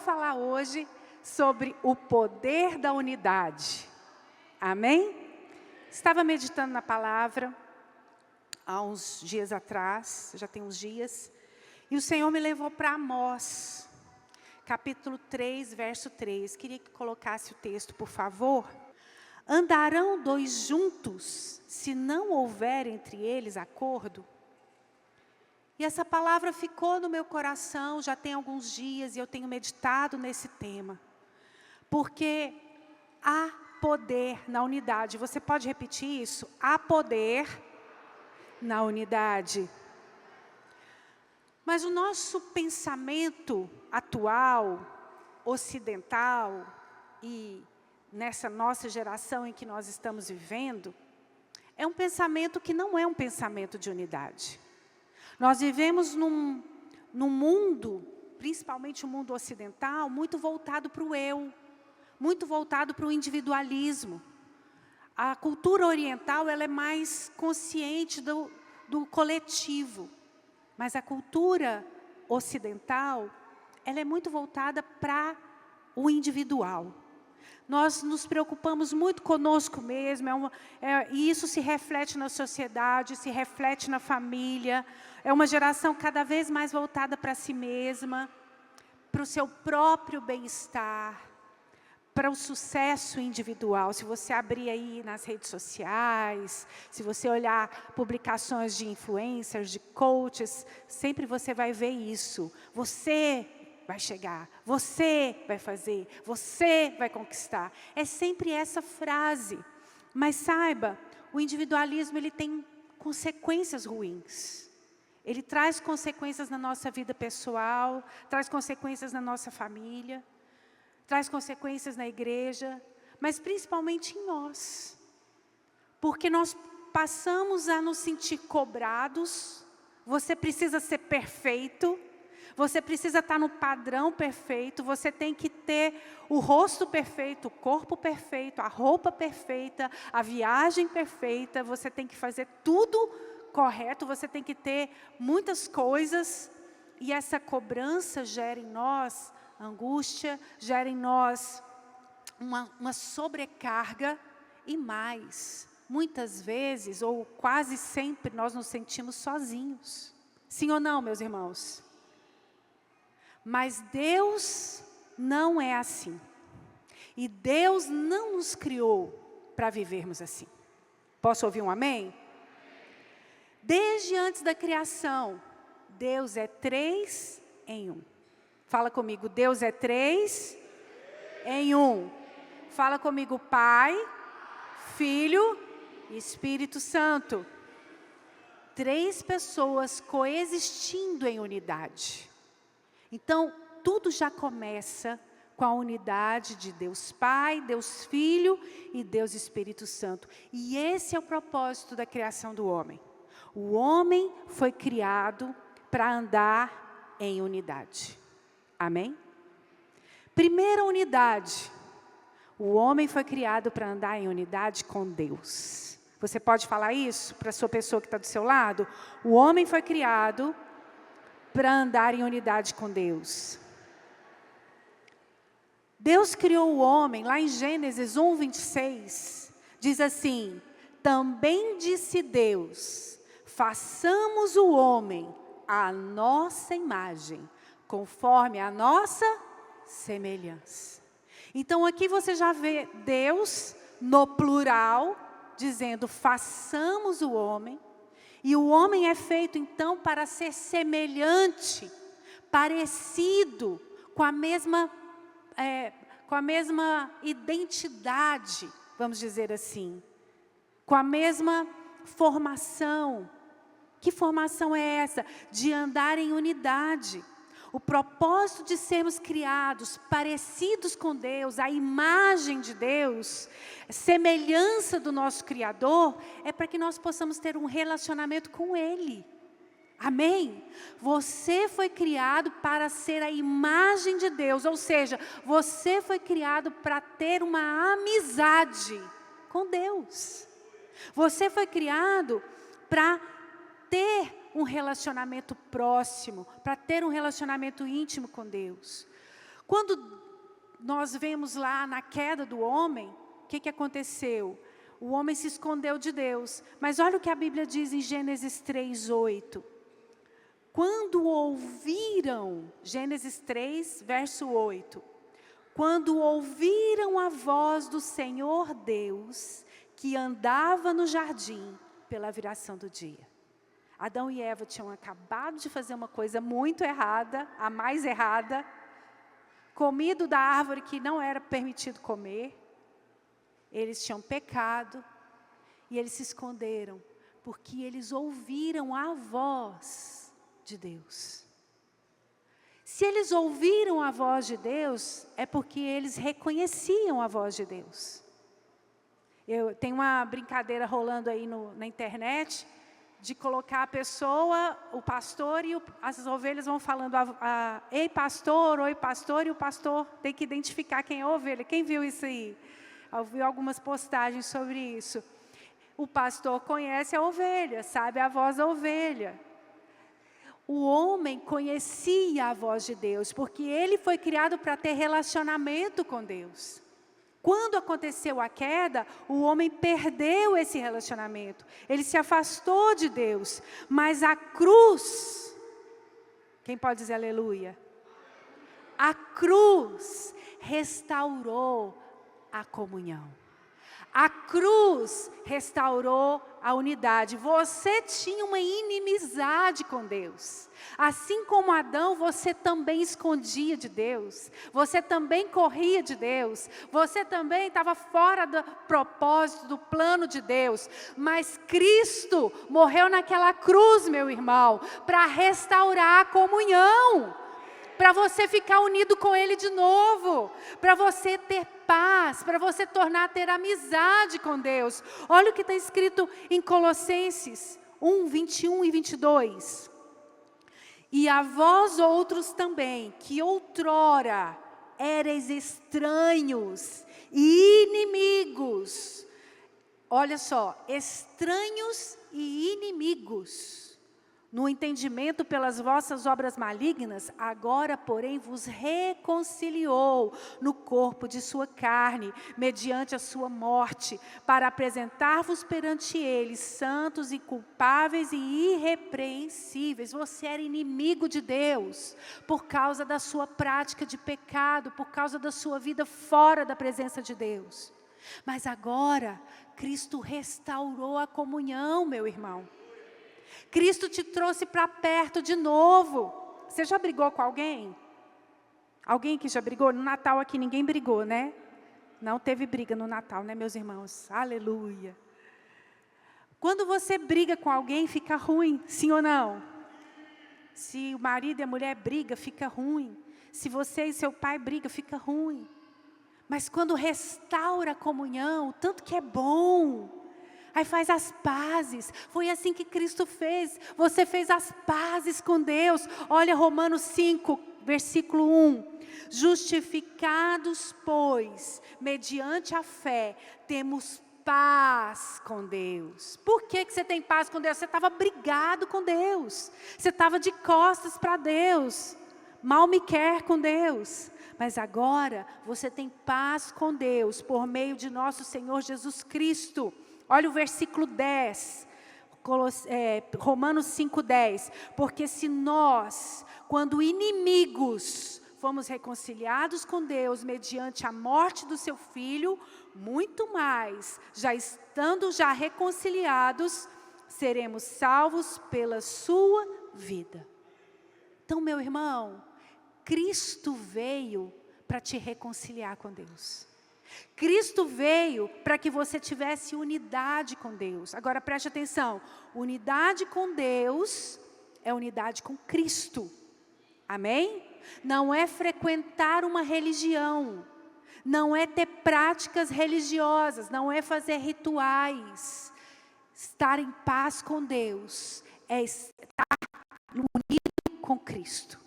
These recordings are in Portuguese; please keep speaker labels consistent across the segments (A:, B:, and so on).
A: falar hoje sobre o poder da unidade. Amém? Estava meditando na palavra há uns dias atrás, já tem uns dias, e o Senhor me levou para Amós, capítulo 3, verso 3. Queria que colocasse o texto, por favor. Andarão dois juntos, se não houver entre eles acordo? E essa palavra ficou no meu coração, já tem alguns dias, e eu tenho meditado nesse tema. Porque há poder na unidade. Você pode repetir isso? Há poder na unidade. Mas o nosso pensamento atual, ocidental, e nessa nossa geração em que nós estamos vivendo, é um pensamento que não é um pensamento de unidade. Nós vivemos num mundo, principalmente o mundo ocidental, muito voltado para o eu, muito voltado para o individualismo. A cultura oriental ela é mais consciente do coletivo, mas a cultura ocidental ela é muito voltada para o individual. Nós nos preocupamos muito conosco mesmo, e isso se reflete na sociedade, se reflete na família. É uma geração cada vez mais voltada para si mesma, para o seu próprio bem-estar, para o sucesso individual. Se você abrir aí nas redes sociais, se você olhar publicações de influencers, de coaches, sempre você vai ver isso. Você vai chegar, você vai fazer, você vai conquistar. É sempre essa frase. Mas saiba, o individualismo ele tem consequências ruins. Ele traz consequências na nossa vida pessoal, traz consequências na nossa família, traz consequências na igreja, mas principalmente em nós. Porque nós passamos a nos sentir cobrados. Você precisa ser perfeito. Você precisa estar no padrão perfeito, você tem que ter o rosto perfeito, o corpo perfeito, a roupa perfeita, a viagem perfeita, você tem que fazer tudo correto, você tem que ter muitas coisas, e essa cobrança gera em nós angústia, gera em nós uma sobrecarga, e mais, muitas vezes, ou quase sempre, nós nos sentimos sozinhos. Sim ou não, meus irmãos? Mas Deus não é assim. E Deus não nos criou para vivermos assim. Posso ouvir um amém? Desde antes da criação, Deus é 3 em 1. Fala comigo, Deus é 3 em 1. Fala comigo, Pai, Filho e Espírito Santo. 3 pessoas coexistindo em unidade. Então, tudo já começa com a unidade de Deus Pai, Deus Filho e Deus Espírito Santo. E esse é o propósito da criação do homem. O homem foi criado para andar em unidade. Amém? Primeira unidade. O homem foi criado para andar em unidade com Deus. Você pode falar isso para a sua pessoa que está do seu lado? O homem foi criado para andar em unidade com Deus. Deus criou o homem, lá em Gênesis 1, 26, diz assim: também disse Deus, façamos o homem à nossa imagem, conforme a nossa semelhança. Então aqui você já vê Deus no plural, dizendo façamos o homem. E o homem é feito, então, para ser semelhante, parecido, com a mesma identidade, vamos dizer assim. Com a mesma formação. Que formação é essa? De andar em unidade. O propósito de sermos criados, parecidos com Deus, a imagem de Deus, semelhança do nosso Criador, é para que nós possamos ter um relacionamento com Ele. Amém? Você foi criado para ser a imagem de Deus, ou seja, você foi criado para ter uma amizade com Deus. Você foi criado para ter um relacionamento próximo, para ter um relacionamento íntimo com Deus. Quando nós vemos lá na queda do homem, o que aconteceu? O homem se escondeu de Deus. Mas olha o que a Bíblia diz em Gênesis 3:8. Quando ouviram, Gênesis 3, verso 8. Quando ouviram a voz do Senhor Deus, que andava no jardim pela viração do dia. Adão e Eva tinham acabado de fazer uma coisa muito errada, a mais errada, comido da árvore que não era permitido comer. Eles tinham pecado e eles se esconderam, porque eles ouviram a voz de Deus. Se eles ouviram a voz de Deus, é porque eles reconheciam a voz de Deus. Tem uma brincadeira rolando aí na internet, de colocar a pessoa, o pastor, e as ovelhas vão falando, ei pastor, oi pastor, e o pastor tem que identificar quem é a ovelha. Quem viu isso aí? Eu vi algumas postagens sobre isso. O pastor conhece a ovelha, sabe a voz da ovelha. O homem conhecia a voz de Deus, porque ele foi criado para ter relacionamento com Deus. Quando aconteceu a queda, o homem perdeu esse relacionamento. Ele se afastou de Deus. Mas a cruz, quem pode dizer aleluia? A cruz restaurou a comunhão. A cruz restaurou a unidade. Você tinha uma inimizade com Deus. Assim como Adão, você também escondia de Deus. Você também corria de Deus. Você também estava fora do propósito, do plano de Deus. Mas Cristo morreu naquela cruz, meu irmão, para restaurar a comunhão. Para você ficar unido com Ele de novo, para você ter paz, para você ter amizade com Deus. Olha o que está escrito em Colossenses 1, 21 e 22. E a vós outros também, que outrora erais estranhos e inimigos. Olha só, estranhos e inimigos. No entendimento pelas vossas obras malignas, agora, porém, vos reconciliou no corpo de sua carne, mediante a sua morte, para apresentar-vos perante ele, santos, inculpáveis e irrepreensíveis. Você era inimigo de Deus, por causa da sua prática de pecado, por causa da sua vida fora da presença de Deus. Mas agora, Cristo restaurou a comunhão, meu irmão. Cristo te trouxe para perto de novo. Você já brigou com alguém? Alguém que já brigou? No Natal aqui ninguém brigou, né? Não teve briga no Natal, né, meus irmãos? Aleluia. Quando você briga com alguém, fica ruim, sim ou não? Se o marido e a mulher brigam, fica ruim. Se você e seu pai brigam, fica ruim. Mas quando restaura a comunhão, tanto que é bom. Aí faz as pazes. Foi assim que Cristo fez. Você fez as pazes com Deus. Olha Romanos 5, versículo 1. Justificados, pois, mediante a fé, temos paz com Deus. Por que você tem paz com Deus? Você estava brigado com Deus. Você estava de costas para Deus. Mal me quer com Deus. Mas agora você tem paz com Deus por meio de nosso Senhor Jesus Cristo. Olha o versículo 10, Romanos 5:10. Porque se nós, quando inimigos, fomos reconciliados com Deus mediante a morte do seu Filho, muito mais, já estando reconciliados, seremos salvos pela sua vida. Então, meu irmão, Cristo veio para te reconciliar com Deus. Cristo veio para que você tivesse unidade com Deus. Agora preste atenção, unidade com Deus é unidade com Cristo. Amém? Não é frequentar uma religião, não é ter práticas religiosas, não é fazer rituais. Estar em paz com Deus é estar unido com Cristo.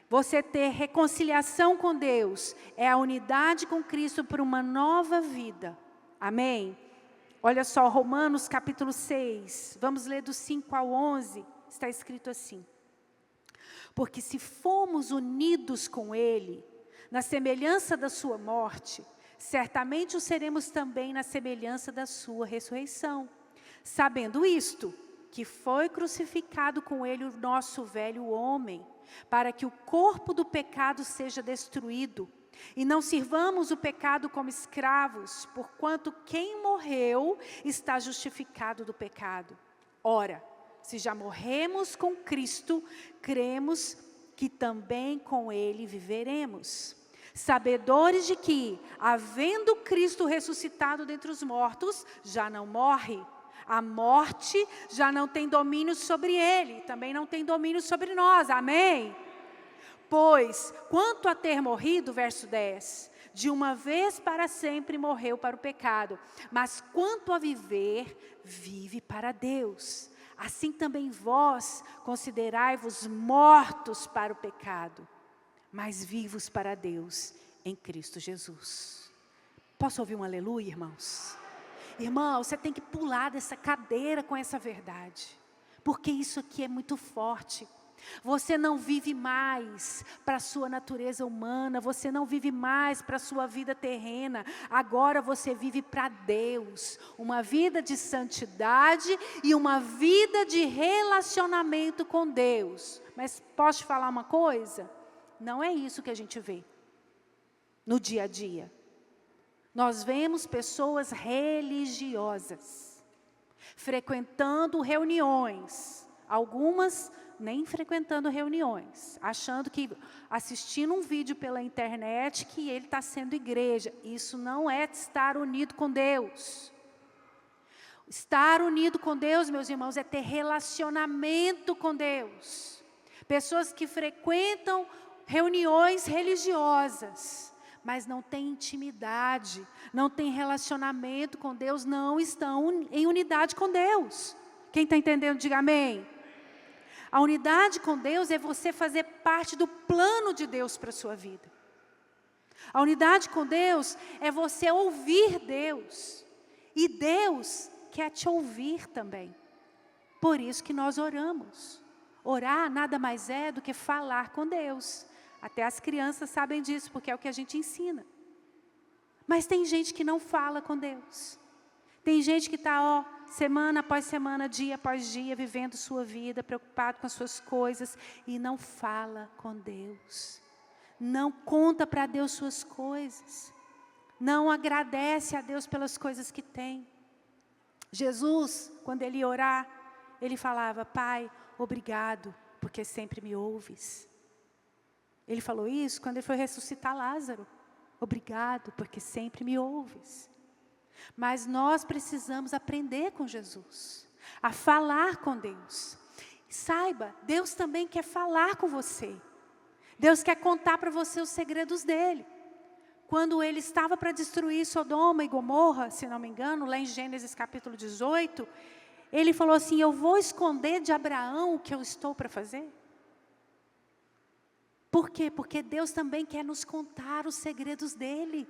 A: Você ter reconciliação com Deus é a unidade com Cristo para uma nova vida. Amém? Olha só, Romanos capítulo 6, vamos ler do 5 ao 11, está escrito assim. Porque se fomos unidos com Ele, na semelhança da sua morte, certamente o seremos também na semelhança da sua ressurreição. Sabendo isto, que foi crucificado com ele o nosso velho homem, para que o corpo do pecado seja destruído, e não sirvamos o pecado como escravos, porquanto quem morreu está justificado do pecado. Ora, se já morremos com Cristo, cremos que também com ele viveremos. Sabedores de que, havendo Cristo ressuscitado dentre os mortos, já não morre. A morte já não tem domínio sobre ele, também não tem domínio sobre nós, amém? Pois, quanto a ter morrido, verso 10, de uma vez para sempre morreu para o pecado, mas quanto a viver, vive para Deus. Assim também vós considerai-vos mortos para o pecado, mas vivos para Deus em Cristo Jesus. Posso ouvir um aleluia, irmãos? Irmão, você tem que pular dessa cadeira com essa verdade, porque isso aqui é muito forte. Você não vive mais para a sua natureza humana, você não vive mais para a sua vida terrena, agora você vive para Deus, uma vida de santidade e uma vida de relacionamento com Deus. Mas posso te falar uma coisa? Não é isso que a gente vê no dia a dia. Nós vemos pessoas religiosas, frequentando reuniões, algumas nem frequentando reuniões, achando que assistindo um vídeo pela internet que ele está sendo igreja. Isso não é estar unido com Deus. Estar unido com Deus, meus irmãos, é ter relacionamento com Deus. Pessoas que frequentam reuniões religiosas, mas não têm intimidade, não têm relacionamento com Deus, não estão em unidade com Deus. Quem está entendendo, diga amém. A unidade com Deus é você fazer parte do plano de Deus para a sua vida. A unidade com Deus é você ouvir Deus. E Deus quer te ouvir também. Por isso que nós oramos. Orar nada mais é do que falar com Deus. Até as crianças sabem disso, porque é o que a gente ensina. Mas tem gente que não fala com Deus. Tem gente que está, semana após semana, dia após dia, vivendo sua vida, preocupado com as suas coisas, e não fala com Deus. Não conta para Deus suas coisas. Não agradece a Deus pelas coisas que tem. Jesus, quando ele ia orar, ele falava: Pai, obrigado, porque sempre me ouves. Ele falou isso quando ele foi ressuscitar Lázaro. Obrigado, porque sempre me ouves. Mas nós precisamos aprender com Jesus, a falar com Deus. Saiba, Deus também quer falar com você. Deus quer contar para você os segredos dele. Quando ele estava para destruir Sodoma e Gomorra, se não me engano, lá em Gênesis capítulo 18, ele falou assim: eu vou esconder de Abraão o que eu estou para fazer. Por quê? Porque Deus também quer nos contar os segredos dele.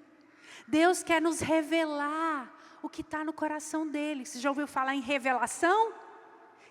A: Deus quer nos revelar o que está no coração dele. Você já ouviu falar em revelação?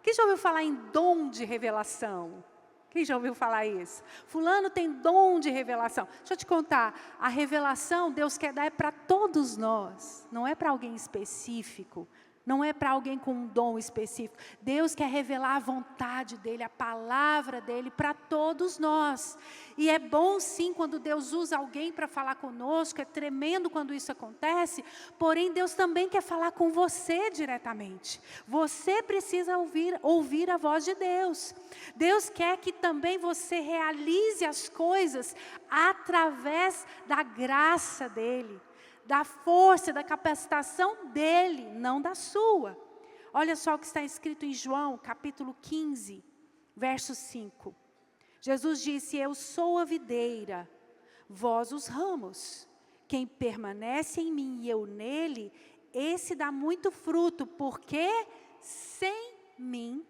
A: Quem já ouviu falar em dom de revelação? Quem já ouviu falar isso? Fulano tem dom de revelação. Deixa eu te contar, a revelação Deus quer dar é para todos nós, não é para alguém específico. Não é para alguém com um dom específico. Deus quer revelar a vontade dele, a palavra dele para todos nós. E é bom sim quando Deus usa alguém para falar conosco, é tremendo quando isso acontece, porém Deus também quer falar com você diretamente. Você precisa ouvir a voz de Deus. Deus quer que também você realize as coisas através da graça dele. Da força, da capacitação dele, não da sua. Olha só o que está escrito em João, capítulo 15, verso 5. Jesus disse: eu sou a videira, vós os ramos. Quem permanece em mim e eu nele, esse dá muito fruto, porque sem mim,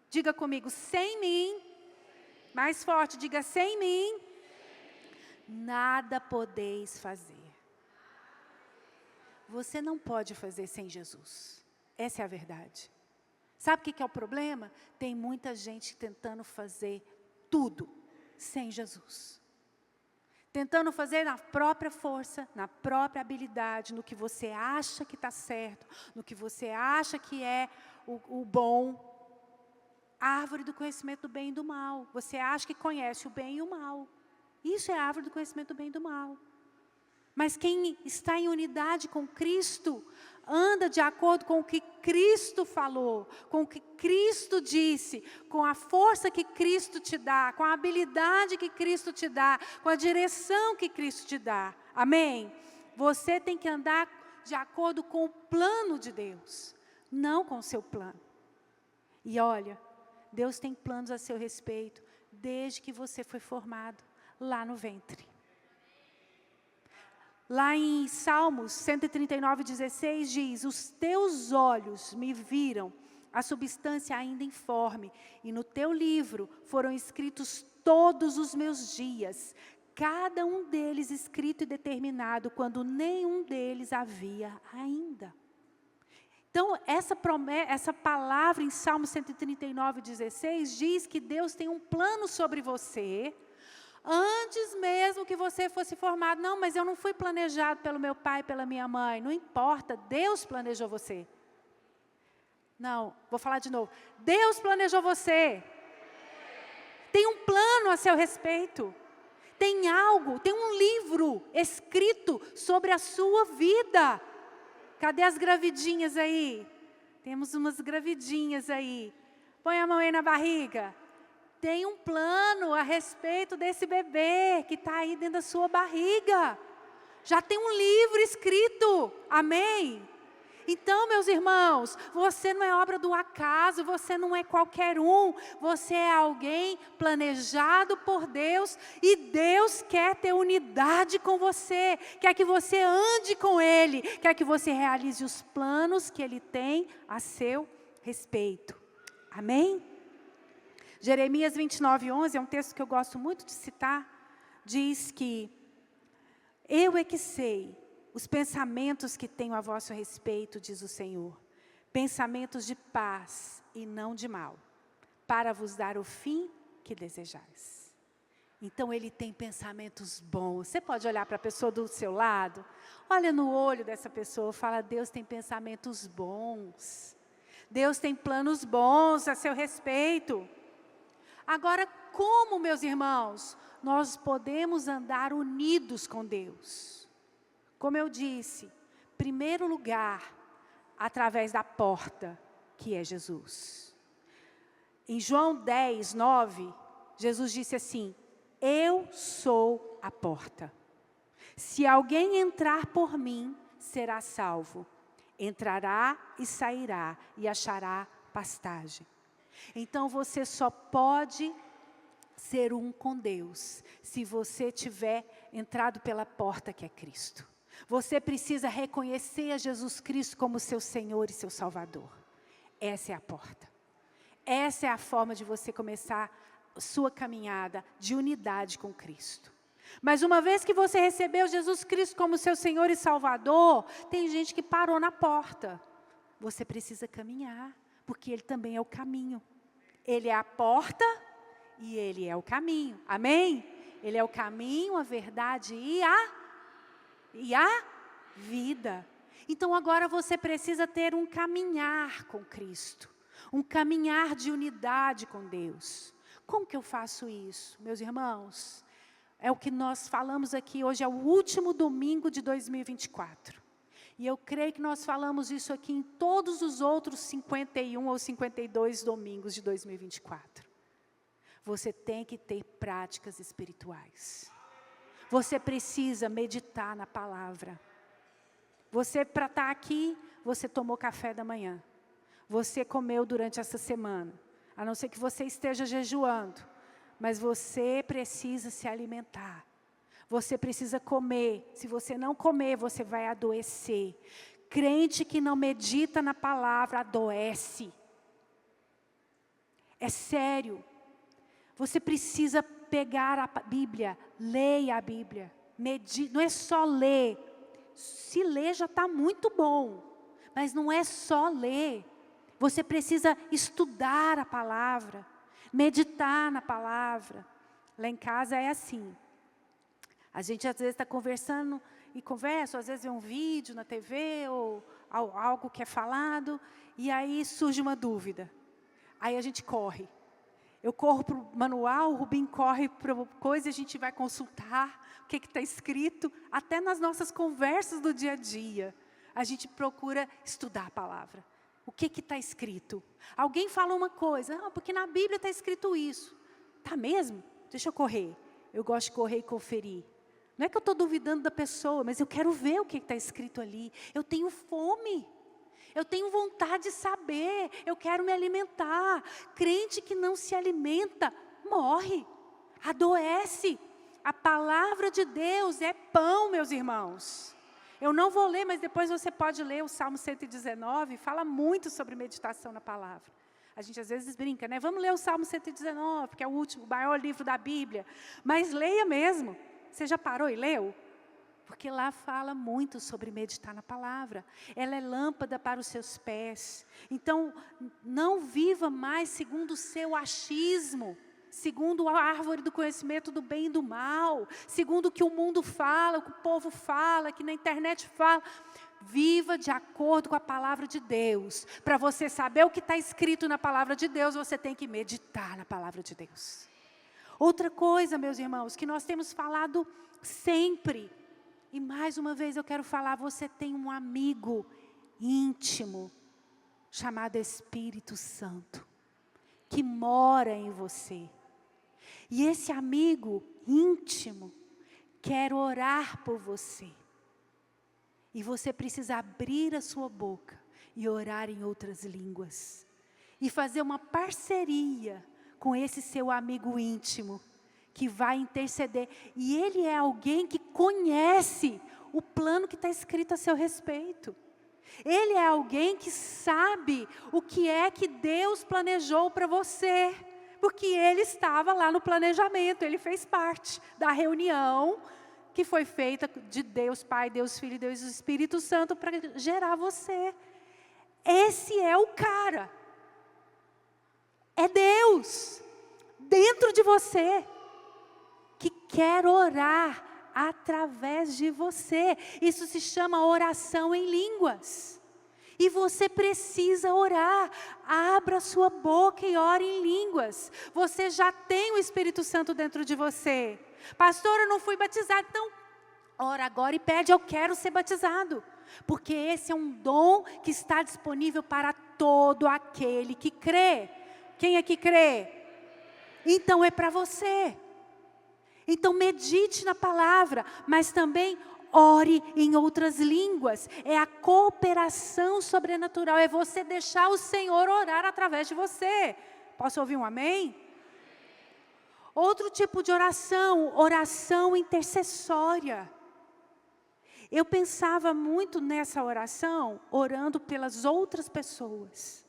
A: diga comigo, sem mim, mais forte, diga sem mim, nada podeis fazer. Você não pode fazer sem Jesus. Essa é a verdade. Sabe o que é o problema? Tem muita gente tentando fazer tudo sem Jesus. tentando fazer na própria força, na própria habilidade, no que você acha que está certo, no que você acha que é o bom. A árvore do conhecimento do bem e do mal. Você acha que conhece o bem e o mal. Isso é a árvore do conhecimento do bem e do mal. Mas quem está em unidade com Cristo, anda de acordo com o que Cristo falou, com o que Cristo disse, com a força que Cristo te dá, com a habilidade que Cristo te dá, com a direção que Cristo te dá. Amém? Você tem que andar de acordo com o plano de Deus, não com o seu plano. E olha, Deus tem planos a seu respeito, desde que você foi formado lá no ventre. Lá em Salmos 139:16 diz: os teus olhos me viram a substância ainda informe, e no teu livro foram escritos todos os meus dias, cada um deles escrito e determinado, quando nenhum deles havia ainda. Então, essa palavra em Salmo 139:16 diz que Deus tem um plano sobre você, antes mesmo que você fosse formado. Não, mas eu não fui planejado pelo meu pai, pela minha mãe. Não importa, Deus planejou você. Não, vou falar de novo. Deus planejou você. Tem um plano a seu respeito. Tem algo, tem um livro escrito sobre a sua vida. Cadê as gravidinhas aí? Temos umas gravidinhas aí. Põe a mão aí na barriga. Tem um plano a respeito desse bebê que está aí dentro da sua barriga. Já tem um livro escrito. Amém? Então, meus irmãos, você não é obra do acaso, você não é qualquer um. Você é alguém planejado por Deus e Deus quer ter unidade com você. Quer que você ande com Ele. Quer que você realize os planos que Ele tem a seu respeito. Amém? Jeremias 29:11 é um texto que eu gosto muito de citar. Diz que eu é que sei os pensamentos que tenho a vosso respeito, diz o Senhor. Pensamentos de paz e não de mal, para vos dar o fim que desejais. Então Ele tem pensamentos bons. Você pode olhar para a pessoa do seu lado, olha no olho dessa pessoa, fala: Deus tem pensamentos bons. Deus tem planos bons a seu respeito. Agora, como, meus irmãos, nós podemos andar unidos com Deus? Como eu disse, primeiro lugar, através da porta, que é Jesus. Em João 10:9, Jesus disse assim: eu sou a porta. Se alguém entrar por mim, será salvo. Entrará e sairá e achará pastagem. Então você só pode ser um com Deus se você tiver entrado pela porta que é Cristo. Você precisa reconhecer a Jesus Cristo como seu Senhor e seu Salvador. Essa é a porta. Essa é a forma de você começar a sua caminhada de unidade com Cristo. Mas uma vez que você recebeu Jesus Cristo como seu Senhor e Salvador, tem gente que parou na porta. Você precisa caminhar, porque Ele também é o caminho. Ele é a porta e Ele é o caminho. Amém? Ele é o caminho, a verdade e a vida. Então agora você precisa ter um caminhar com Cristo. Um caminhar de unidade com Deus. Como que eu faço isso, meus irmãos? É o que nós falamos aqui, hoje é o último domingo de 2024. E eu creio que nós falamos isso aqui em todos os outros 51 ou 52 domingos de 2024. Você tem que ter práticas espirituais. Você precisa meditar na palavra. Você, para estar aqui, você tomou café da manhã. Você comeu durante essa semana. A não ser que você esteja jejuando. Mas você precisa se alimentar. Você precisa comer. Se você não comer, você vai adoecer. Crente que não medita na palavra, adoece. É sério. Você precisa pegar a Bíblia, leia a Bíblia. Não é só ler. Se ler já está muito bom. Mas não é só ler. Você precisa estudar a palavra. Meditar na palavra. Lá em casa é assim. A gente, às vezes, está conversando e conversa, ou às vezes vê um vídeo na TV, ou algo que é falado, e aí surge uma dúvida. Aí a gente corre. Eu corro para o manual, o Rubim corre para coisa, e a gente vai consultar o que está escrito, até nas nossas conversas do dia a dia. A gente procura estudar a palavra. O que está escrito? Alguém fala uma coisa, porque na Bíblia está escrito isso. Tá mesmo? Deixa eu correr. Eu gosto de correr e conferir. Não é que eu estou duvidando da pessoa, mas eu quero ver o que está escrito ali. Eu tenho fome. Eu tenho vontade de saber. Eu quero me alimentar. Crente que não se alimenta, morre. Adoece. A palavra de Deus é pão, meus irmãos. Eu não vou ler, mas depois você pode ler o Salmo 119, fala muito sobre meditação na palavra. A gente às vezes brinca, né? Vamos ler o Salmo 119, que é o último, o maior livro da Bíblia. Mas leia mesmo. Você já parou e leu? Porque lá fala muito sobre meditar na palavra. Ela é lâmpada para os seus pés. Então, não viva mais segundo o seu achismo, segundo a árvore do conhecimento do bem e do mal, segundo o que o mundo fala, o que o povo fala, que na internet fala. Viva de acordo com a palavra de Deus. Para você saber o que está escrito na palavra de Deus, você tem que meditar na palavra de Deus. Outra coisa, meus irmãos, que nós temos falado sempre, e mais uma vez eu quero falar, você tem um amigo íntimo, chamado Espírito Santo, que mora em você. E esse amigo íntimo quer orar por você. E você precisa abrir a sua boca e orar em outras línguas. E fazer uma parceria com esse seu amigo íntimo, que vai interceder. E ele é alguém que conhece o plano que está escrito a seu respeito. Ele é alguém que sabe o que é que Deus planejou para você. Porque ele estava lá no planejamento, ele fez parte da reunião que foi feita de Deus Pai, Deus Filho e Deus Espírito Santo para gerar você. Esse é o cara. É Deus, dentro de você, que quer orar através de você. Isso se chama oração em línguas. E você precisa orar. Abra sua boca e ore em línguas. Você já tem o Espírito Santo dentro de você. Pastor, eu não fui batizado. Então, ora agora e pede, eu quero ser batizado. Porque esse é um dom que está disponível para todo aquele que crê. Quem é que crê? Então é para você. Então medite na palavra, mas também ore em outras línguas. É a cooperação sobrenatural, é você deixar o Senhor orar através de você. Posso ouvir um amém? Outro tipo de oração, oração intercessória. Eu pensava muito nessa oração, orando pelas outras pessoas.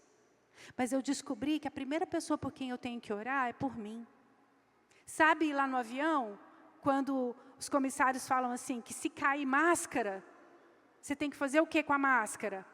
A: Mas eu descobri que a primeira pessoa por quem eu tenho que orar é por mim. Sabe lá no avião, quando os comissários falam assim, que se cair máscara, você tem que fazer o que com a máscara?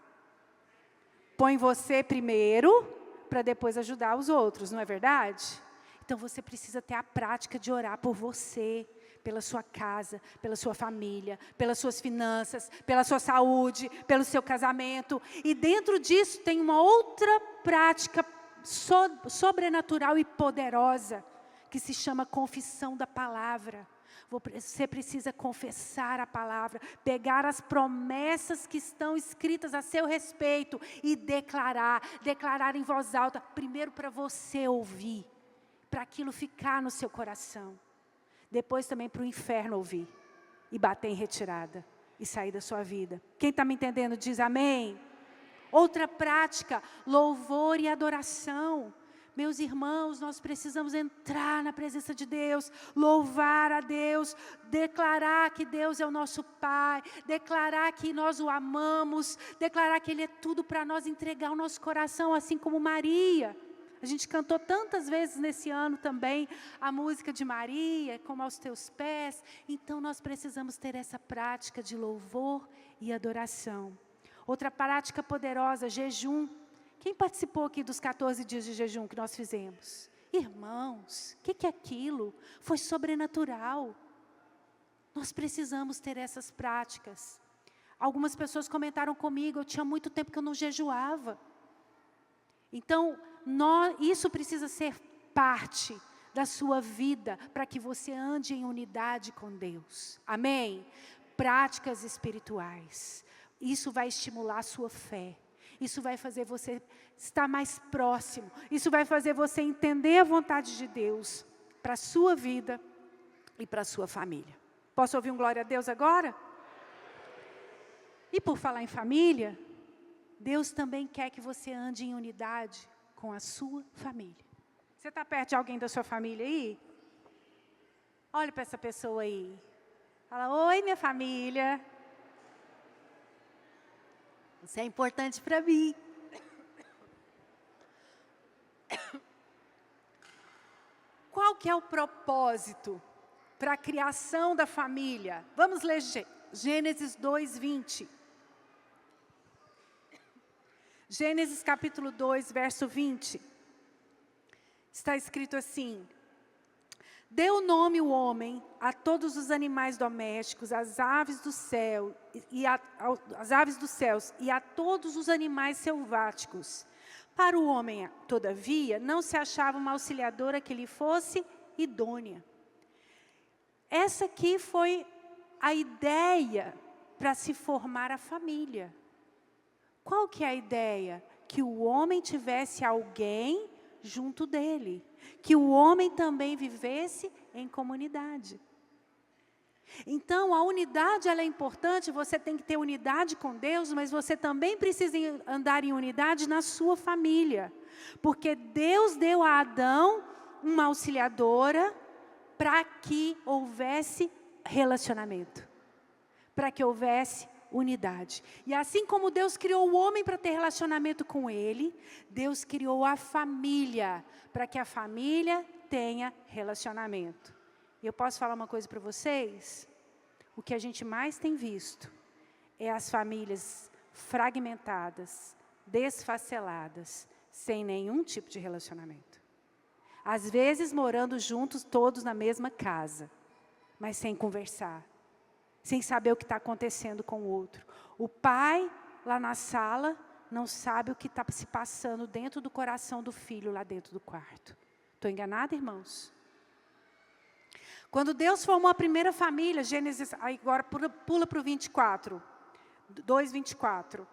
A: Põe você primeiro, para depois ajudar os outros, não é verdade? Então você precisa ter a prática de orar por você, pela sua casa, pela sua família, pelas suas finanças, pela sua saúde, pelo seu casamento. E dentro disso tem uma outra prática sobrenatural e poderosa, que se chama confissão da palavra. Você precisa confessar a palavra, pegar as promessas que estão escritas a seu respeito e declarar em voz alta, primeiro para você ouvir, para aquilo ficar no seu coração. Depois também para o inferno ouvir e bater em retirada e sair da sua vida. Quem está me entendendo diz amém. Outra prática, louvor e adoração. Meus irmãos, nós precisamos entrar na presença de Deus, louvar a Deus, declarar que Deus é o nosso Pai, declarar que nós o amamos, declarar que Ele é tudo para nós, entregar o nosso coração, assim como Maria. A gente cantou tantas vezes nesse ano também a música de Maria, como aos teus pés. Então nós precisamos ter essa prática de louvor e adoração. Outra prática poderosa, jejum. Quem participou aqui dos 14 dias de jejum que nós fizemos? Irmãos, o que é aquilo? Foi sobrenatural. Nós precisamos ter essas práticas. Algumas pessoas comentaram comigo, eu tinha muito tempo que eu não jejuava. Então, isso precisa ser parte da sua vida, para que você ande em unidade com Deus. Amém? Práticas espirituais. Isso vai estimular a sua fé. Isso vai fazer você estar mais próximo. Isso vai fazer você entender a vontade de Deus para a sua vida e para a sua família. Posso ouvir um glória a Deus agora? E por falar em família, Deus também quer que você ande em unidade com a sua família. Você está perto de alguém da sua família aí? Olhe para essa pessoa aí. Fala, oi minha família. Você é importante para mim. Qual que é o propósito para a criação da família? Vamos ler Gênesis 2:20. Gênesis capítulo 2, verso 20. Está escrito assim: deu nome o homem a todos os animais domésticos, às aves do céu, às aves dos céus e a todos os animais selváticos. Para o homem, todavia, não se achava uma auxiliadora que lhe fosse idônea. Essa aqui foi a ideia para se formar a família. Qual que é a ideia? Que o homem tivesse alguém junto dele. Que o homem também vivesse em comunidade. Então, a unidade ela é importante, você tem que ter unidade com Deus, mas você também precisa andar em unidade na sua família. Porque Deus deu a Adão uma auxiliadora para que houvesse relacionamento. Para que houvesse unidade. E assim como Deus criou o homem para ter relacionamento com ele, Deus criou a família, para que a família tenha relacionamento. E eu posso falar uma coisa para vocês? O que a gente mais tem visto é as famílias fragmentadas, desfaceladas, sem nenhum tipo de relacionamento. Às vezes morando juntos, todos na mesma casa, mas sem conversar. Sem saber o que está acontecendo com o outro. O pai, lá na sala, não sabe o que está se passando dentro do coração do filho, lá dentro do quarto. Estou enganada, irmãos? Quando Deus formou a primeira família, Gênesis, agora pula para o 24, 2:24.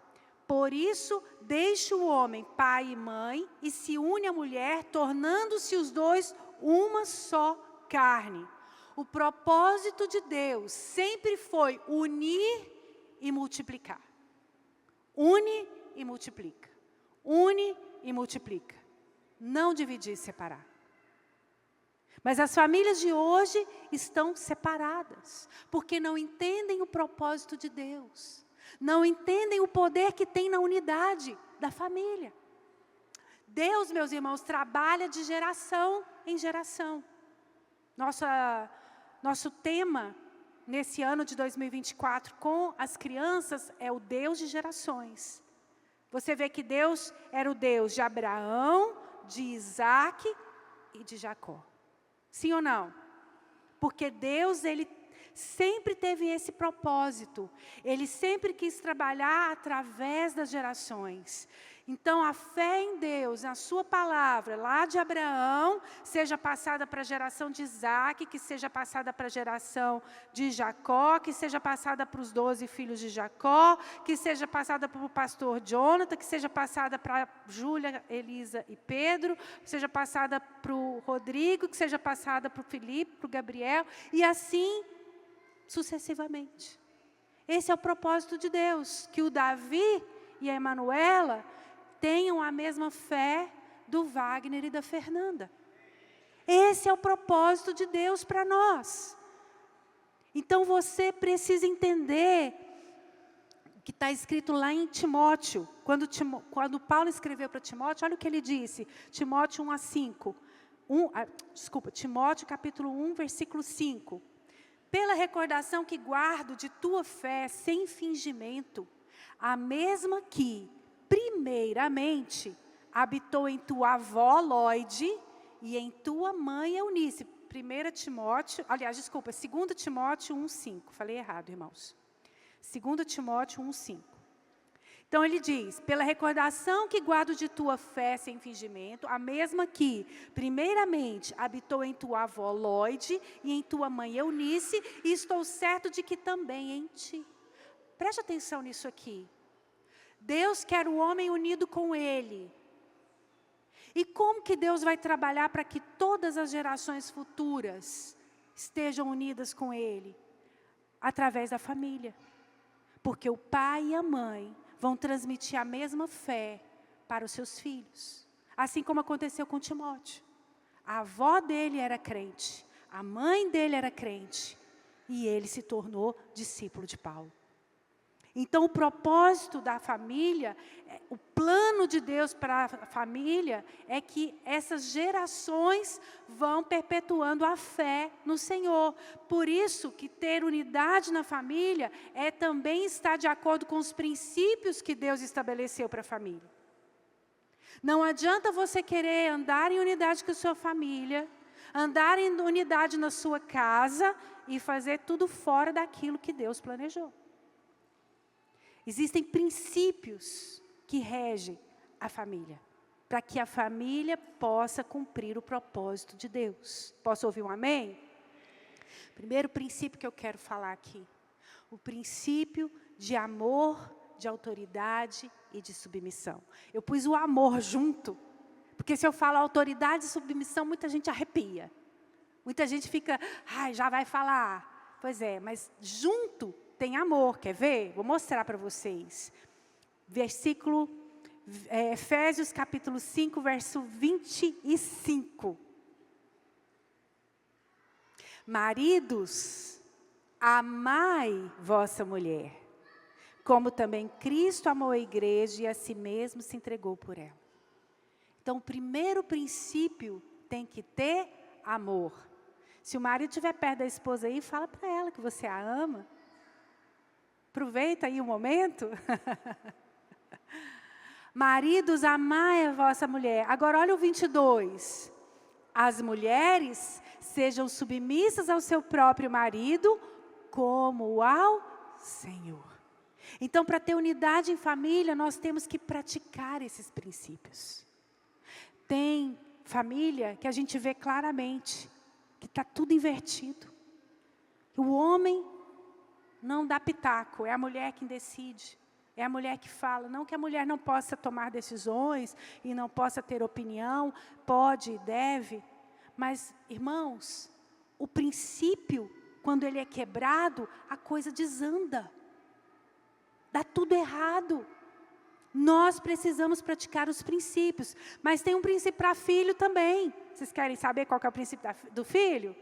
A: Por isso, deixa o homem, pai e mãe, e se une à mulher, tornando-se os dois uma só carne. O propósito de Deus sempre foi unir e multiplicar. Une e multiplica. Une e multiplica. Não dividir e separar. Mas as famílias de hoje estão separadas, porque não entendem o propósito de Deus. Não entendem o poder que tem na unidade da família. Deus, meus irmãos, trabalha de geração em geração. Nosso tema, nesse ano de 2024, com as crianças, é o Deus de gerações. Você vê que Deus era o Deus de Abraão, de Isaac e de Jacó. Sim ou não? Porque Deus, Ele sempre teve esse propósito. Ele sempre quis trabalhar através das gerações. Então, a fé em Deus, na sua palavra, lá de Abraão, seja passada para a geração de Isaac, que seja passada para a geração de Jacó, que seja passada para os 12 filhos de Jacó, que seja passada para o pastor Jonathan, que seja passada para Júlia, Elisa e Pedro, que seja passada para o Rodrigo, que seja passada para o Felipe, para o Gabriel, e assim sucessivamente. Esse é o propósito de Deus, que o Davi e a Emanuela tenham a mesma fé do Wagner e da Fernanda. Esse é o propósito de Deus para nós. Então você precisa entender o que está escrito lá em Timóteo. Quando Paulo escreveu para Timóteo, olha o que ele disse. Timóteo 1:5. Timóteo capítulo 1, versículo 5. Pela recordação que guardo de tua fé sem fingimento, a mesma que, primeiramente, habitou em tua avó Lóide e em tua mãe Eunice. 1 Timóteo, aliás, desculpa, 2 Timóteo 1,5. Falei errado, irmãos. 2 Timóteo 1,5. Então, ele diz, pela recordação que guardo de tua fé sem fingimento, a mesma que, primeiramente, habitou em tua avó Lóide e em tua mãe Eunice, e estou certo de que também em ti. Preste atenção nisso aqui. Deus quer o homem unido com Ele. E como que Deus vai trabalhar para que todas as gerações futuras estejam unidas com Ele? Através da família. Porque o pai e a mãe vão transmitir a mesma fé para os seus filhos. Assim como aconteceu com Timóteo. A avó dele era crente, a mãe dele era crente, e ele se tornou discípulo de Paulo. Então, o propósito da família, o plano de Deus para a família, é que essas gerações vão perpetuando a fé no Senhor. Por isso que ter unidade na família é também estar de acordo com os princípios que Deus estabeleceu para a família. Não adianta você querer andar em unidade com a sua família, andar em unidade na sua casa e fazer tudo fora daquilo que Deus planejou. Existem princípios que regem a família, para que a família possa cumprir o propósito de Deus. Posso ouvir um amém? Primeiro princípio que eu quero falar aqui, o princípio de amor, de autoridade e de submissão. Eu pus o amor junto, porque se eu falo autoridade e submissão, muita gente arrepia. Muita gente fica, ai, já vai falar. Pois é, mas junto tem amor, quer ver? Vou mostrar para vocês. Efésios capítulo 5, verso 25. Maridos, amai vossa mulher, como também Cristo amou a igreja e a si mesmo se entregou por ela. Então, o primeiro princípio tem que ter amor. Se o marido estiver perto da esposa aí, fala para ela que você a ama. Aproveita aí o momento. Maridos, amai a vossa mulher. Agora olha o 22. As mulheres sejam submissas ao seu próprio marido, como ao Senhor. Então, para ter unidade em família, nós temos que praticar esses princípios. Tem família que a gente vê claramente que está tudo invertido. O homem não dá pitaco, é a mulher quem decide. É a mulher que fala, não que a mulher não possa tomar decisões e não possa ter opinião, pode e deve. Mas, irmãos, o princípio, quando ele é quebrado, a coisa desanda. Dá tudo errado. Nós precisamos praticar os princípios. Mas tem um princípio para filho também. Vocês querem saber qual que é o princípio do filho?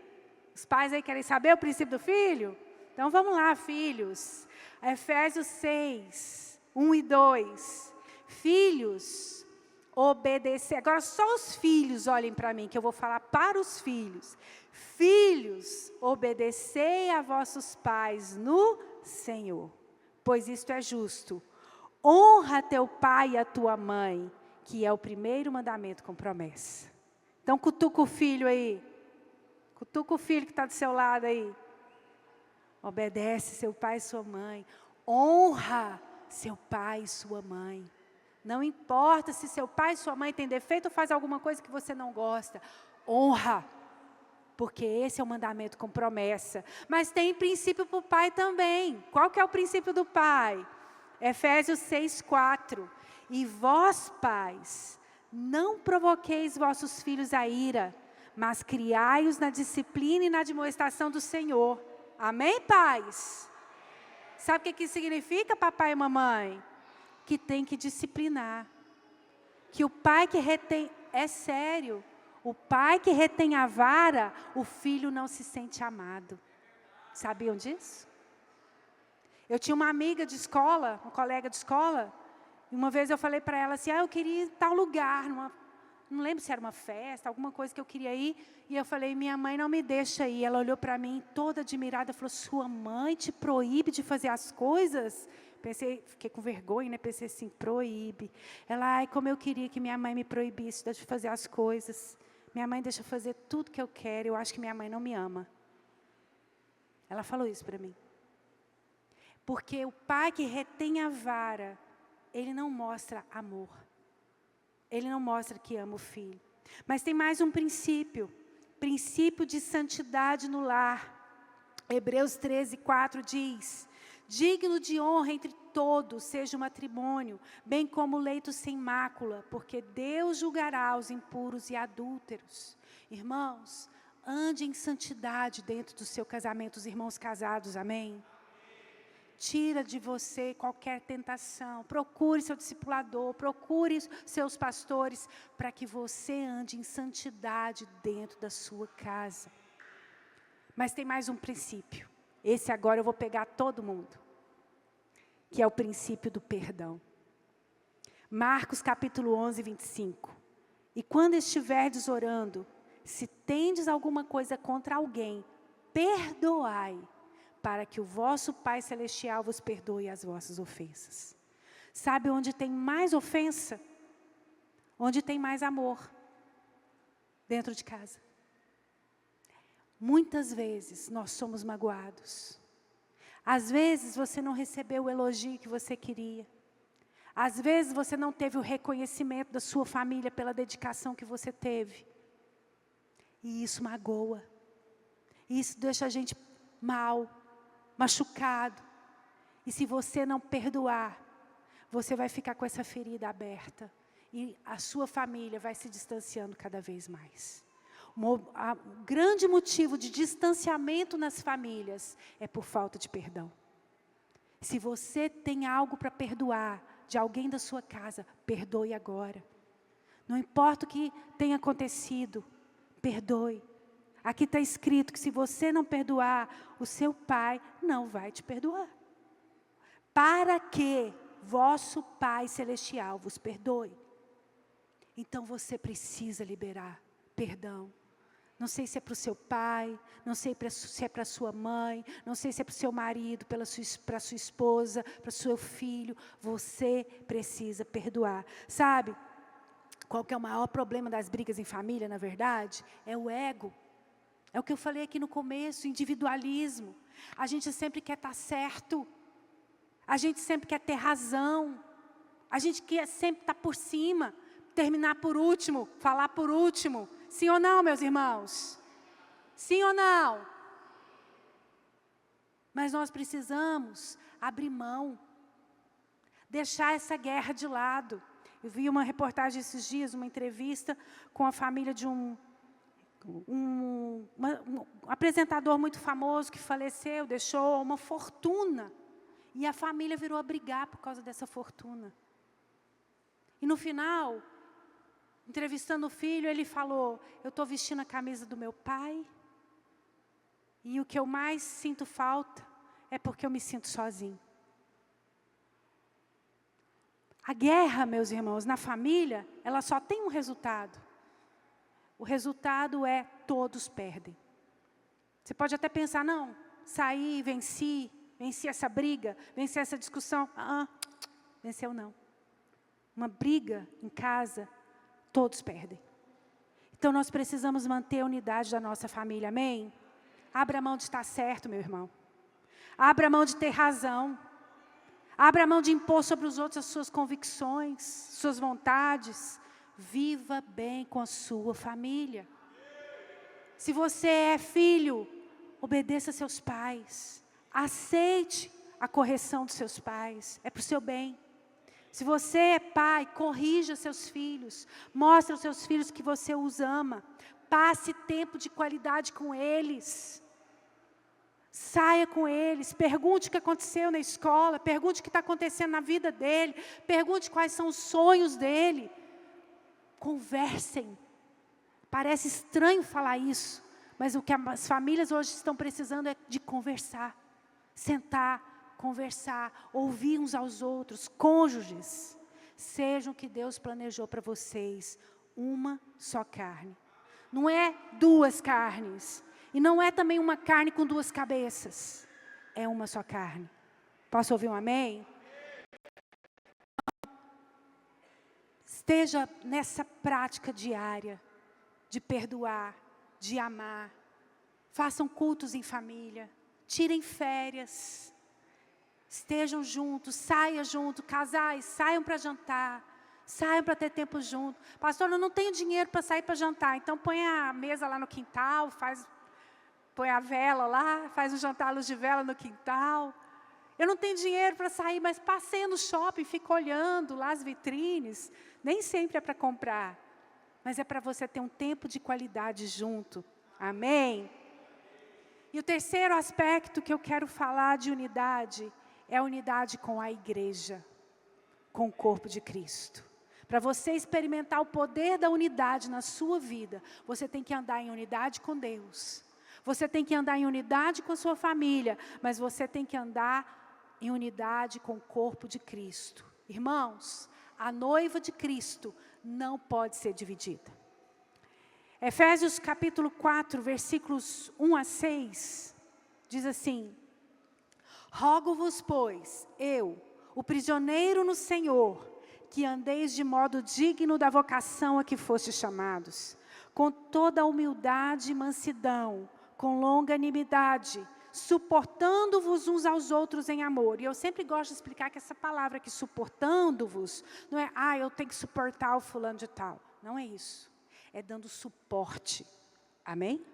A: Os pais aí querem saber o princípio do filho? Então, vamos lá, filhos. Efésios 6, 1 e 2. Filhos, obedecer. Agora, só os filhos olhem para mim, que eu vou falar para os filhos. Filhos, obedecei a vossos pais no Senhor, pois isto é justo. Honra teu pai e a tua mãe, que é o primeiro mandamento com promessa. Então, cutuca o filho aí. Cutuca o filho que está do seu lado aí. Obedece seu pai e sua mãe. Honra seu pai e sua mãe. Não importa se seu pai e sua mãe têm defeito ou faz alguma coisa que você não gosta. Honra. Porque esse é o mandamento com promessa. Mas tem princípio para o pai também. Qual que é o princípio do pai? Efésios 6, 4. E vós, pais, não provoqueis vossos filhos a ira, mas criai-os na disciplina e na admoestação do Senhor. Amém, pais? Sabe o que significa, papai e mamãe? Que tem que disciplinar. Que o pai que retém, é sério, o pai que retém a vara, o filho não se sente amado. Sabiam disso? Eu tinha uma amiga de escola, uma colega de escola, e uma vez eu falei para ela assim, eu queria ir em tal lugar, não lembro se era uma festa, alguma coisa que eu queria ir, e eu falei, minha mãe não me deixa ir. Ela olhou para mim toda admirada, falou, sua mãe te proíbe de fazer as coisas? Pensei, fiquei com vergonha, né? Pensei assim, proíbe. Ela, ai, como eu queria que minha mãe me proibisse de fazer as coisas. minha mãe deixa eu fazer tudo que eu quero, eu acho que minha mãe não me ama. Ela falou isso para mim. Porque o pai que retém a vara, ele não mostra amor. Ele não mostra que ama o filho. Mas tem mais um princípio. Princípio de santidade no lar. Hebreus 13:4 diz: digno de honra entre todos seja o matrimônio, bem como o leito sem mácula, porque Deus julgará os impuros e adúlteros. Irmãos, ande em santidade dentro do seu casamento, os irmãos casados, amém? Tira de você qualquer tentação, procure seu discipulador, procure seus pastores, para que você ande em santidade dentro da sua casa. Mas tem mais um princípio, esse agora eu vou pegar todo mundo, que é o princípio do perdão. Marcos capítulo 11, 25. E quando estiverdes orando, se tendes alguma coisa contra alguém, perdoai, para que o vosso Pai Celestial vos perdoe as vossas ofensas. Sabe onde tem mais ofensa? Onde tem mais amor? Dentro de casa. Muitas vezes nós somos magoados. Às vezes você não recebeu o elogio que você queria. Às vezes você não teve o reconhecimento da sua família pela dedicação que você teve. E isso magoa. Isso deixa a gente mal, machucado. E se você não perdoar, você vai ficar com essa ferida aberta. E a sua família vai se distanciando cada vez mais. O grande motivo de distanciamento nas famílias é por falta de perdão. Se você tem algo para perdoar de alguém da sua casa, perdoe agora. Não importa o que tenha acontecido, perdoe. Aqui está escrito que se você não perdoar, o seu pai não vai te perdoar. Para que vosso Pai Celestial vos perdoe. Então você precisa liberar perdão. Não sei se é para o seu pai, não sei se é para a sua mãe, não sei se é para o seu marido, para a sua esposa, para o seu filho. Você precisa perdoar. Sabe, qual que é o maior problema das brigas em família, na verdade? É o ego. É o que eu falei aqui no começo, individualismo. A gente sempre quer estar certo. A gente sempre quer ter razão. A gente quer sempre estar por cima, terminar por último, falar por último. Sim ou não, meus irmãos? Sim ou não? Mas nós precisamos abrir mão, deixar essa guerra de lado. Eu vi uma reportagem esses dias, uma entrevista com a família de um apresentador muito famoso que faleceu, deixou uma fortuna. E a família virou a brigar por causa dessa fortuna. E no final, entrevistando o filho, ele falou: eu estou vestindo a camisa do meu pai, e o que eu mais sinto falta é porque eu me sinto sozinho. A guerra, meus irmãos, na família, ela só tem um resultado. O resultado é todos perdem. Você pode até pensar, não, saí, venci essa briga, venci essa discussão. Venceu não. Uma briga em casa, todos perdem. Então nós precisamos manter a unidade da nossa família, amém? Abra mão de estar certo, meu irmão. Abra mão de ter razão. Abra mão de impor sobre os outros as suas convicções, suas vontades. Viva bem com a sua família. Se você é filho, obedeça a seus pais. Aceite a correção dos seus pais. É para o seu bem. Se você é pai, corrija seus filhos. Mostre aos seus filhos que você os ama. Passe tempo de qualidade com eles. Saia com eles. Pergunte o que aconteceu na escola. Pergunte o que está acontecendo na vida dele. Pergunte quais são os sonhos dele. Conversem. Parece estranho falar isso, mas o que as famílias hoje estão precisando é de conversar. Sentar, conversar, ouvir uns aos outros. Cônjuges, sejam o que Deus planejou para vocês. Uma só carne. Não é duas carnes. E não é também uma carne com duas cabeças. É uma só carne. Posso ouvir um amém? Esteja nessa prática diária de perdoar, de amar. Façam cultos em família, tirem férias, estejam juntos, saiam juntos, casais, saiam para jantar, saiam para ter tempo junto. Pastor, eu não tenho dinheiro para sair para jantar, então põe a mesa lá no quintal, põe a vela lá, faz um jantar à luz de vela no quintal. Eu não tenho dinheiro para sair, mas passeia no shopping, fica olhando lá as vitrines. Nem sempre é para comprar, mas é para você ter um tempo de qualidade junto. Amém? E o terceiro aspecto que eu quero falar de unidade é a unidade com a igreja, com o corpo de Cristo. Para você experimentar o poder da unidade na sua vida, você tem que andar em unidade com Deus. Você tem que andar em unidade com a sua família, mas você tem que andar em unidade com o corpo de Cristo. Irmãos, a noiva de Cristo não pode ser dividida. Efésios capítulo 4, versículos 1 a 6, diz assim: rogo-vos, pois, eu, o prisioneiro no Senhor, que andeis de modo digno da vocação a que fostes chamados, com toda a humildade e mansidão, com longanimidade, suportando-vos uns aos outros em amor. E eu sempre gosto de explicar que essa palavra aqui, suportando-vos, não é, eu tenho que suportar o fulano de tal. Não é isso. É dando suporte. Amém?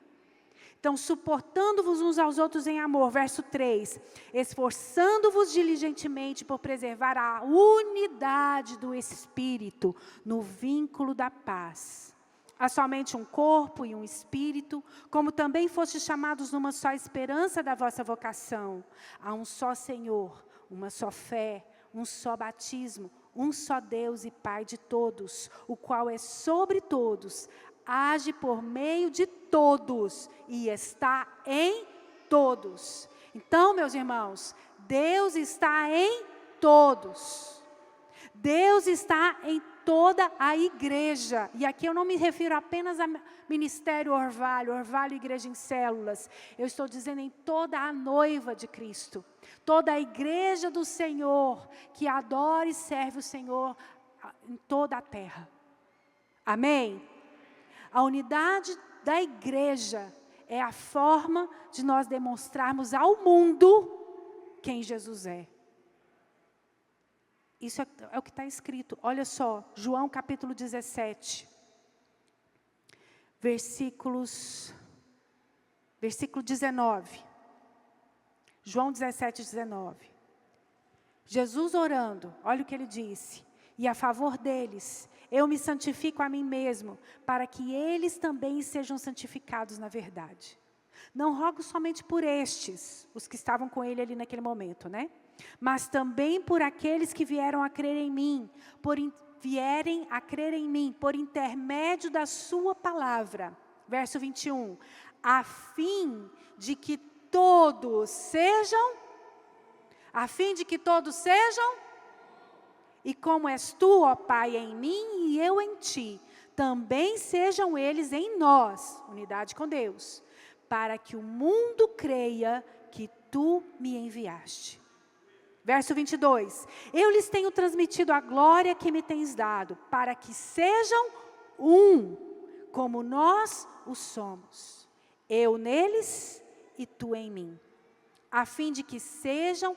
A: Então, suportando-vos uns aos outros em amor. Verso 3. Esforçando-vos diligentemente por preservar a unidade do Espírito no vínculo da paz. Há somente um corpo e um espírito, como também fostes chamados numa só esperança da vossa vocação. Há um só Senhor, uma só fé, um só batismo, um só Deus e Pai de todos, o qual é sobre todos, age por meio de todos e está em todos. Então, meus irmãos, Deus está em todos. Deus está em toda a igreja. E aqui eu não me refiro apenas a ministério Orvalho Igreja em Células. Eu estou dizendo em toda a noiva de Cristo. Toda a igreja do Senhor, que adora e serve o Senhor em toda a terra. Amém? A unidade da igreja é a forma de nós demonstrarmos ao mundo quem Jesus é. Isso é o que está escrito. Olha só, João capítulo 17. Versículo 19. João 17, 19. Jesus orando, olha o que ele disse. E a favor deles, eu me santifico a mim mesmo, para que eles também sejam santificados na verdade. Não rogo somente por estes, os que estavam com ele ali naquele momento, né? Mas também por aqueles que vieram a crer em mim, por intermédio da sua palavra. Verso 21. A fim de que todos sejam, e como és tu, ó Pai, em mim e eu em ti, também sejam eles em nós, unidade com Deus, para que o mundo creia que tu me enviaste. Verso 22. Eu lhes tenho transmitido a glória que me tens dado, para que sejam um, como nós o somos. Eu neles e tu em mim. A fim de que sejam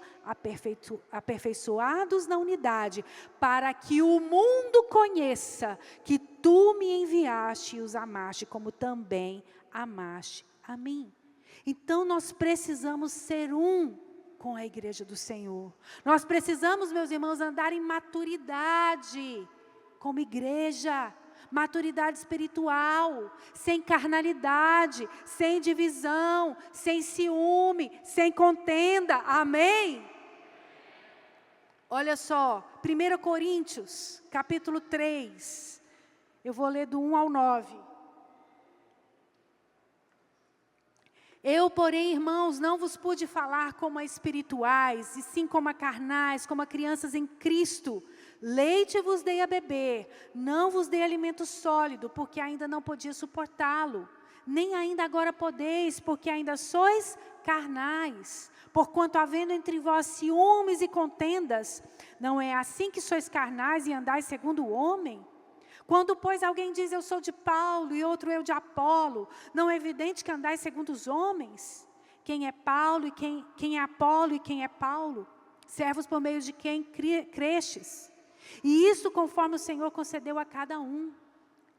A: aperfeiçoados na unidade, para que o mundo conheça que tu me enviaste e os amaste, como também amaste a mim. Então nós precisamos ser um com a igreja do Senhor. Nós precisamos, meus irmãos, andar em maturidade como igreja. Maturidade espiritual, sem carnalidade, sem divisão, sem ciúme, sem contenda. Amém? Olha só, 1 Coríntios, capítulo 3. Eu vou ler do 1 ao 9. Eu, porém, irmãos, não vos pude falar como a espirituais, e sim como a carnais, como a crianças em Cristo. Leite vos dei a beber, não vos dei alimento sólido, porque ainda não podia suportá-lo. Nem ainda agora podeis, porque ainda sois carnais. Porquanto havendo entre vós ciúmes e contendas, não é assim que sois carnais e andais segundo o homem? Quando, pois, alguém diz, eu sou de Paulo, e outro eu de Apolo, não é evidente que andais segundo os homens? Quem é Paulo, e quem é Apolo, e quem é Paulo? Servos por meio de quem crestes. E isso conforme o Senhor concedeu a cada um.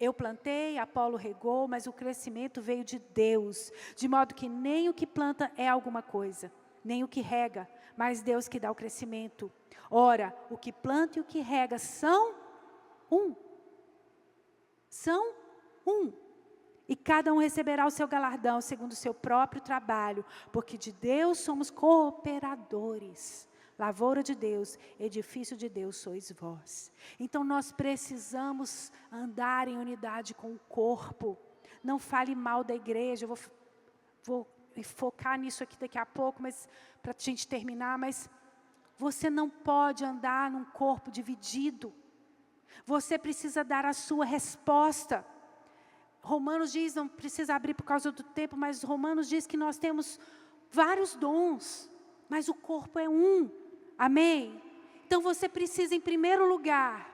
A: Eu plantei, Apolo regou, mas o crescimento veio de Deus. De modo que nem o que planta é alguma coisa, nem o que rega, mas Deus que dá o crescimento. Ora, o que planta e o que rega são um. São um. E cada um receberá o seu galardão segundo o seu próprio trabalho, porque de Deus somos cooperadores. Lavoura de Deus, edifício de Deus sois vós. Então nós precisamos andar em unidade com o corpo. Não fale mal da igreja, eu vou focar nisso aqui daqui a pouco, mas para a gente terminar, mas você não pode andar num corpo dividido. Você precisa dar a sua resposta. Romanos diz, não precisa abrir por causa do tempo, mas Romanos diz que nós temos vários dons, mas o corpo é um. Amém? Então você precisa, em primeiro lugar,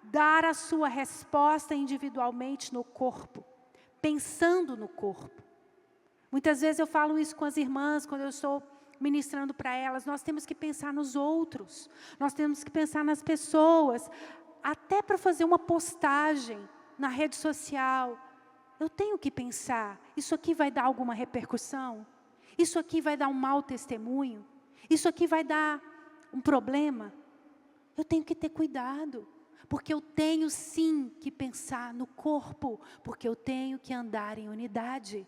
A: dar a sua resposta individualmente no corpo, pensando no corpo. Muitas vezes eu falo isso com as irmãs, quando eu estou ministrando para elas, nós temos que pensar nos outros, nós temos que pensar nas pessoas, até para fazer uma postagem na rede social, eu tenho que pensar, isso aqui vai dar alguma repercussão? Isso aqui vai dar um mau testemunho? Isso aqui vai dar um problema? Eu tenho que ter cuidado, porque eu tenho sim que pensar no corpo, porque eu tenho que andar em unidade.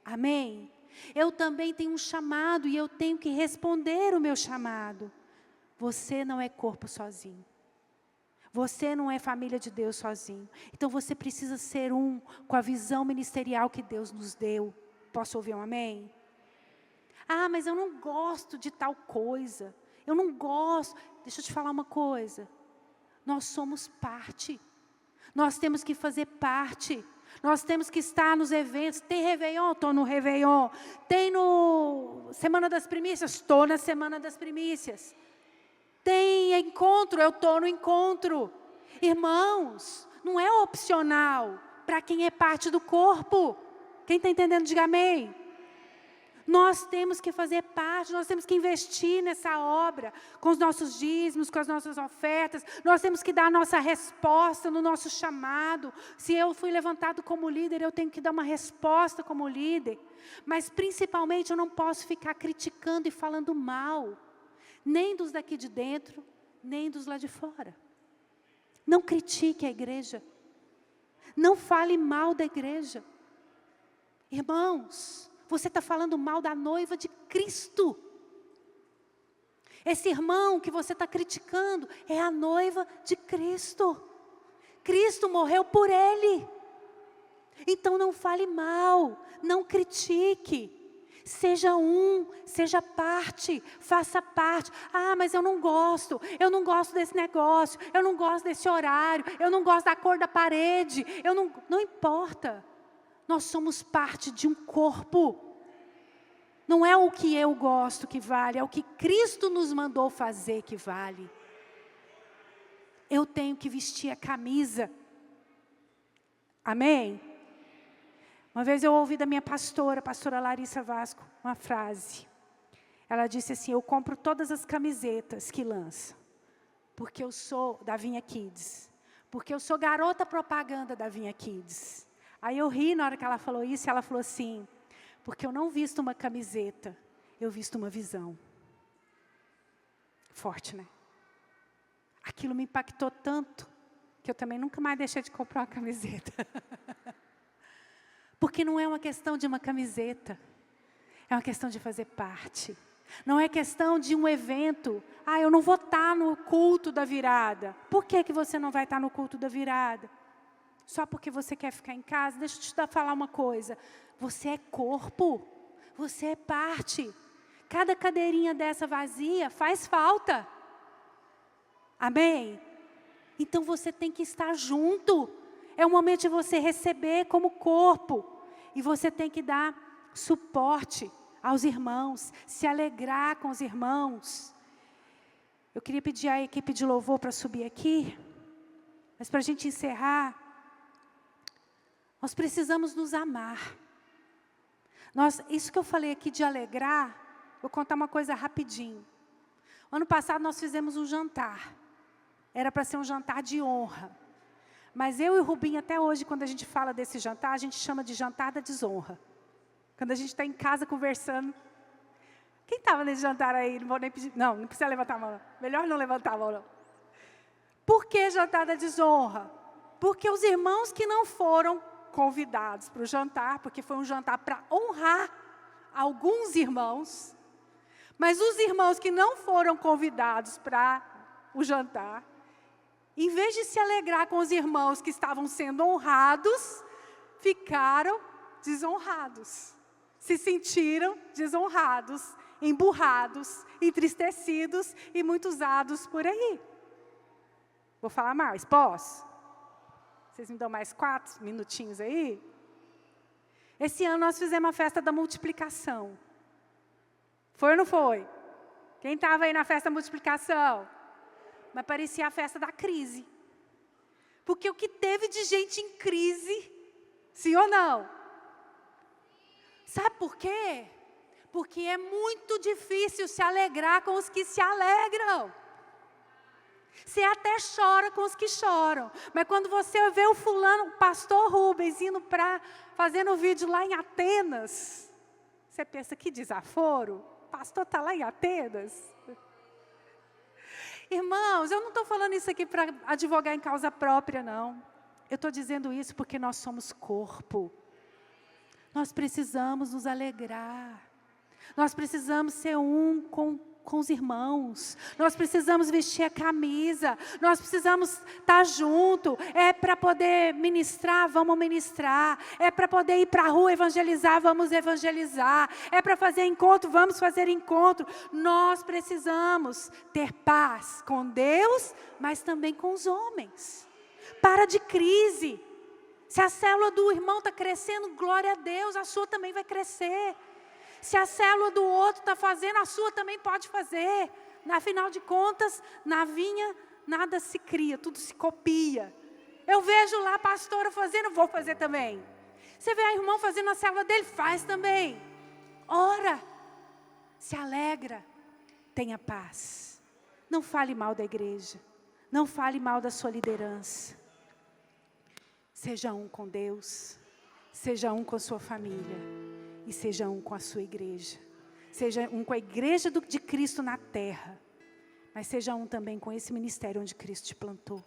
A: Amém? Eu também tenho um chamado e eu tenho que responder o meu chamado. Você não é corpo sozinho. Você não é família de Deus sozinho. Então você precisa ser um com a visão ministerial que Deus nos deu. Posso ouvir um amém? Ah, mas eu não gosto de tal coisa. Eu não gosto. Deixa eu te falar uma coisa. Nós somos parte. Nós temos que fazer parte. Nós temos que estar nos eventos. Tem Réveillon? Estou no Réveillon. Tem no Semana das Primícias? Estou na Semana das Primícias. Tem encontro? Eu estou no encontro. Irmãos, não é opcional para quem é parte do corpo. Quem está entendendo, diga amém. Nós temos que fazer parte, nós temos que investir nessa obra, com os nossos dízimos, com as nossas ofertas, nós temos que dar a nossa resposta no nosso chamado. Se eu fui levantado como líder, eu tenho que dar uma resposta como líder, mas principalmente eu não posso ficar criticando e falando mal, nem dos daqui de dentro, nem dos lá de fora. Não critique a igreja, não fale mal da igreja. Irmãos, você está falando mal da noiva de Cristo. Esse irmão que você está criticando é a noiva de Cristo. Cristo morreu por ele. Então não fale mal, não critique. Seja um, seja parte, faça parte. Ah, mas eu não gosto desse negócio, eu não gosto desse horário, eu não gosto da cor da parede, não importa. Nós somos parte de um corpo. Não é o que eu gosto que vale, é o que Cristo nos mandou fazer que vale. Eu tenho que vestir a camisa. Amém? Uma vez eu ouvi da minha pastora, a pastora Larissa Vasco, uma frase. Ela disse assim, eu compro todas as camisetas que lança, porque eu sou da Vinha Kids, porque eu sou garota propaganda da Vinha Kids. Aí eu ri na hora que ela falou isso, e ela falou assim, porque eu não visto uma camiseta, eu visto uma visão. Forte, né? Aquilo me impactou tanto, que eu também nunca mais deixei de comprar uma camiseta. Porque não é uma questão de uma camiseta, é uma questão de fazer parte. Não é questão de um evento, eu não vou estar no culto da virada. Por que você não vai estar no culto da virada? Só porque você quer ficar em casa? Deixa eu te falar uma coisa. Você é corpo. Você é parte. Cada cadeirinha dessa vazia faz falta. Amém? Então você tem que estar junto. É o momento de você receber como corpo. E você tem que dar suporte aos irmãos. Se alegrar com os irmãos. Eu queria pedir à equipe de louvor para subir aqui. Mas para a gente encerrar. Nós precisamos nos amar. Isso que eu falei aqui de alegrar, vou contar uma coisa rapidinho. Ano passado nós fizemos um jantar. Era para ser um jantar de honra. Mas eu e o Rubinho, até hoje, quando a gente fala desse jantar, a gente chama de jantar da desonra. Quando a gente está em casa conversando. Quem estava nesse jantar aí? Não vou nem pedir. Não precisa levantar a mão. Não. Melhor não levantar a mão, não. Por que jantar da desonra? Porque os irmãos que não foram convidados para o jantar, porque foi um jantar para honrar alguns irmãos, mas os irmãos que não foram convidados para o jantar, em vez de se alegrar com os irmãos que estavam sendo honrados, ficaram desonrados. Se sentiram desonrados, emburrados, entristecidos e muito usados por aí. Vou falar mais, posso? Vocês me dão mais 4 minutinhos aí? Esse ano nós fizemos a festa da multiplicação. Foi ou não foi? Quem estava aí na festa da multiplicação? Mas parecia a festa da crise. Porque o que teve de gente em crise, sim ou não? Sabe por quê? Porque é muito difícil se alegrar com os que se alegram. Você até chora com os que choram. Mas quando você vê o fulano, o pastor Rubens, indo fazendo vídeo lá em Atenas, você pensa, que desaforo? O pastor está lá em Atenas? Irmãos, eu não estou falando isso aqui para advogar em causa própria, não. Eu estou dizendo isso porque nós somos corpo. Nós precisamos nos alegrar. Nós precisamos ser um com os irmãos. Nós precisamos vestir a camisa. Nós precisamos estar junto. É para poder ministrar, vamos ministrar. É para poder ir para a rua evangelizar, vamos evangelizar. É para fazer encontro, vamos fazer encontro. Nós precisamos ter paz com Deus, mas também com os homens. Para de crise. Se a célula do irmão está crescendo, glória a Deus, a sua também vai crescer. Se a célula do outro está fazendo, a sua também pode fazer. Afinal de contas, na vinha, nada se cria, tudo se copia. Eu vejo lá a pastora fazendo, vou fazer também. Você vê a irmã fazendo a célula dele, faz também. Ora, se alegra, tenha paz. Não fale mal da igreja, não fale mal da sua liderança. Seja um com Deus, seja um com a sua família e seja um com a sua igreja. Seja um com a igreja de Cristo na terra, mas seja um também com esse ministério onde Cristo te plantou.